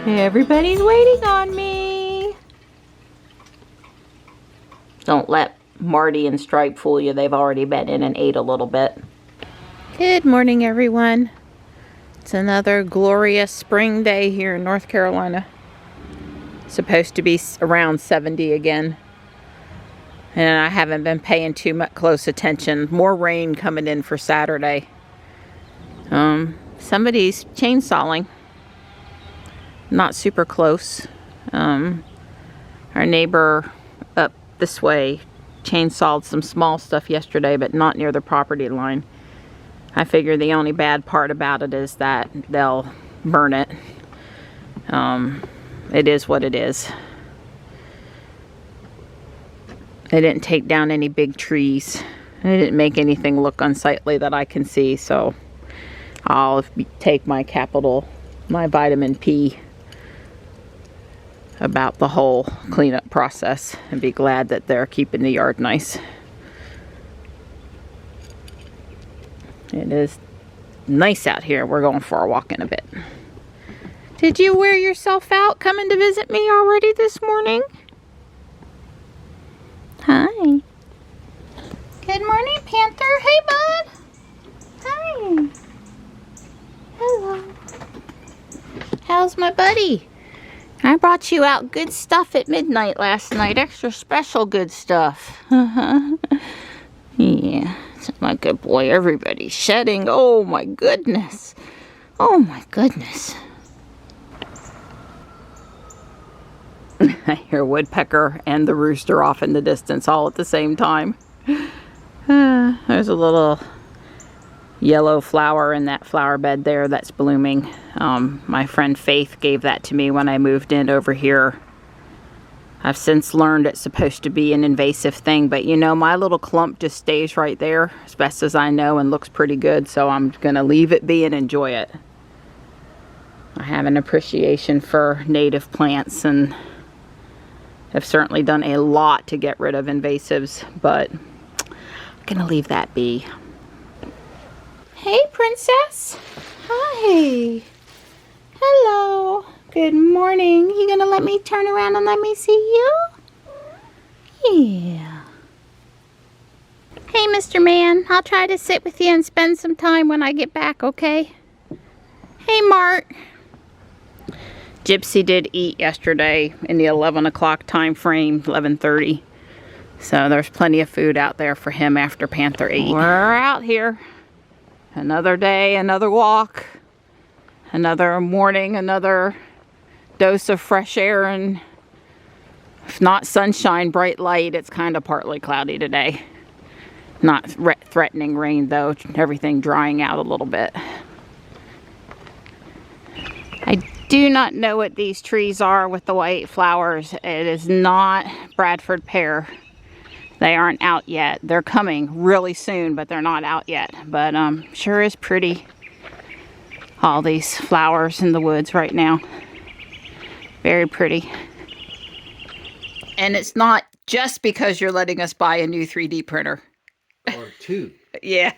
Everybody's waiting on me. Don't let Marty and Stripe fool you. They've already been in and ate a little bit. Good morning, everyone. It's another glorious spring day here in North Carolina. Supposed to be around 70 again. And I haven't been paying too much close attention. More rain coming in for Saturday. Somebody's chainsawing. Not super close. Our neighbor up this way chainsawed some small stuff yesterday, but not near the property line. I figure the only bad part about it is that they'll burn it. It is what it is. They didn't take down any big trees. They didn't make anything look unsightly that I can see, so I'll take my vitamin P about the whole cleanup process and be glad that they're keeping the yard nice. It is nice out here. We're going for a walk in a bit. Did you wear yourself out coming to visit me already this morning? Hi. Good morning, Panther. Hey, bud. Hi. Hello. How's my buddy? I brought you out good stuff at midnight last night. Extra special good stuff. Yeah, it's my good boy. Everybody's shedding. Oh my goodness. Oh my goodness. I hear woodpecker and the rooster off in the distance all at the same time. There's a little yellow flower in that flower bed there that's blooming. My friend Faith gave that to me when I moved in over here. I've since learned it's supposed to be an invasive thing, but you know, my little clump just stays right there as best as I know and looks pretty good, so I'm gonna leave it be and enjoy it. I have an appreciation for native plants and have certainly done a lot to get rid of invasives, but I'm gonna leave that be. Hey, princess. Hi. Hello. Good morning. You gonna let me turn around and let me see you? Yeah. Hey, Mr. Man. I'll try to sit with you and spend some time when I get back, okay? Hey, Mart. Gypsy did eat yesterday in the 11 o'clock time frame, 11:30. So there's plenty of food out there for him after Panther ate. We're out here. Another day, another walk, another morning, another dose of fresh air, and if not sunshine, bright light. It's kind of partly cloudy today. Not threatening rain though, everything drying out a little bit. I do not know what these trees are with the white flowers. It is not Bradford pear. They aren't out yet. They're coming really soon, but they're not out yet. But sure is pretty. All these flowers in the woods right now. Very pretty. And it's not just because you're letting us buy a new 3D printer. Or two. Yeah.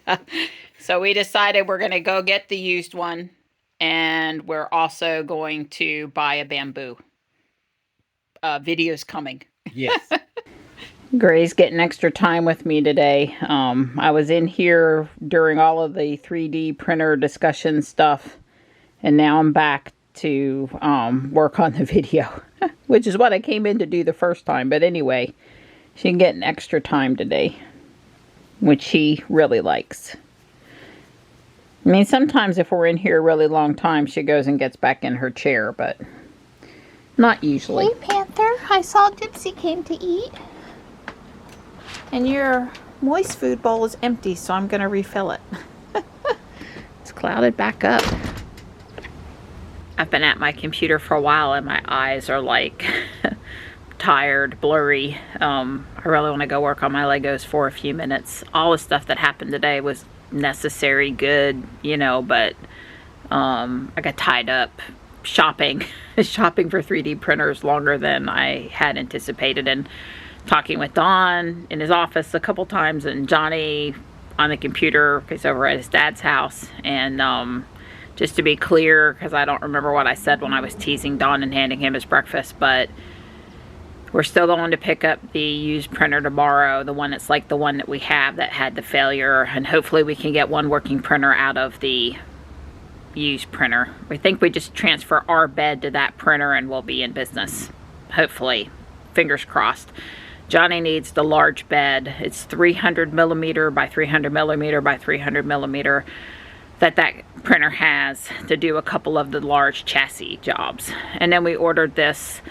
So we decided we're going to go get the used one. And we're also going to buy a bamboo. Video's coming. Yes. Gray's getting extra time with me today. I was in here during all of the 3D printer discussion stuff, and now I'm back to work on the video, which is what I came in to do the first time. But anyway, she's getting extra time today, which she really likes. I mean, sometimes if we're in here a really long time, she goes and gets back in her chair, but not usually. Hey, Panther, I saw Gypsy came to eat. And your moist food bowl is empty, so I'm going to refill it. It's clouded back up. I've been at my computer for a while and my eyes are like tired, blurry. I really want to go work on my Legos for a few minutes. All the stuff that happened today was necessary, good, you know, but I got tied up shopping for 3D printers longer than I had anticipated, and talking with Don in his office a couple times, and Johnny on the computer, he's over at his dad's house, and just to be clear, because I don't remember what I said when I was teasing Don and handing him his breakfast, but we're still going to pick up the used printer tomorrow, the one that's like the one that we have that had the failure, and hopefully we can get one working printer out of the used printer. We think we just transfer our bed to that printer and we'll be in business. Hopefully. Fingers crossed. Johnny needs the large bed. It's 300 millimeter by 300 millimeter by 300 millimeter that printer has to do a couple of the large chassis jobs. And then we ordered this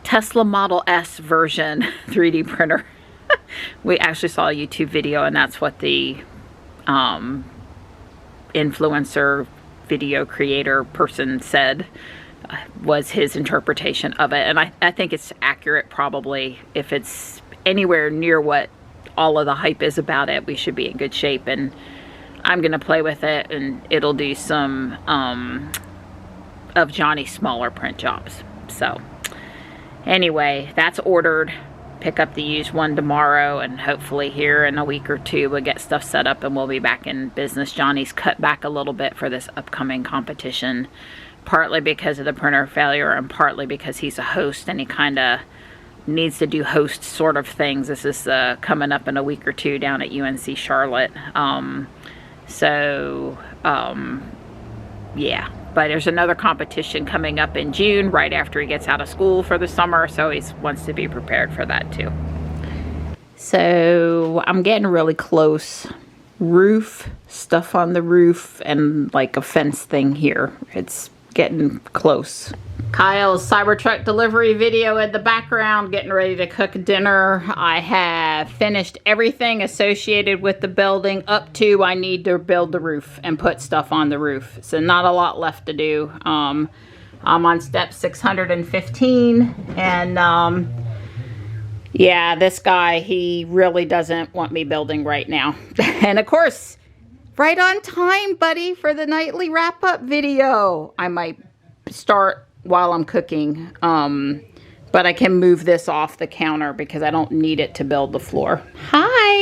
Tesla Model S version 3D printer. We actually saw a YouTube video, and that's what the influencer video creator person said was his interpretation of it. And I think it's accurate. Probably if it's anywhere near what all of the hype is about it, we should be in good shape. And I'm gonna play with it, and it'll do some of Johnny's smaller print jobs. So anyway, that's ordered. Pick up the used one tomorrow, and hopefully here in a week or two we'll get stuff set up and we'll be back in business. Johnny's cut back a little bit for this upcoming competition, partly because of the printer failure and partly because he's a host and he kind of needs to do host sort of things. This is coming up in a week or two down at UNC Charlotte. Yeah, but there's another competition coming up in June right after he gets out of school for the summer, so he wants to be prepared for that too. So I'm getting really close. Roof, stuff on the roof, and like a fence thing here. It's getting close. Kyle's Cybertruck delivery video in the background, getting ready to cook dinner. I have finished everything associated with the building up to I need to build the roof and put stuff on the roof. So not a lot left to do. I'm on step 615, and yeah, this guy, he really doesn't want me building right now. And of course, right on time, buddy, for the nightly wrap-up video. I might start while I'm cooking, but I can move this off the counter because I don't need it to build the floor. Hi!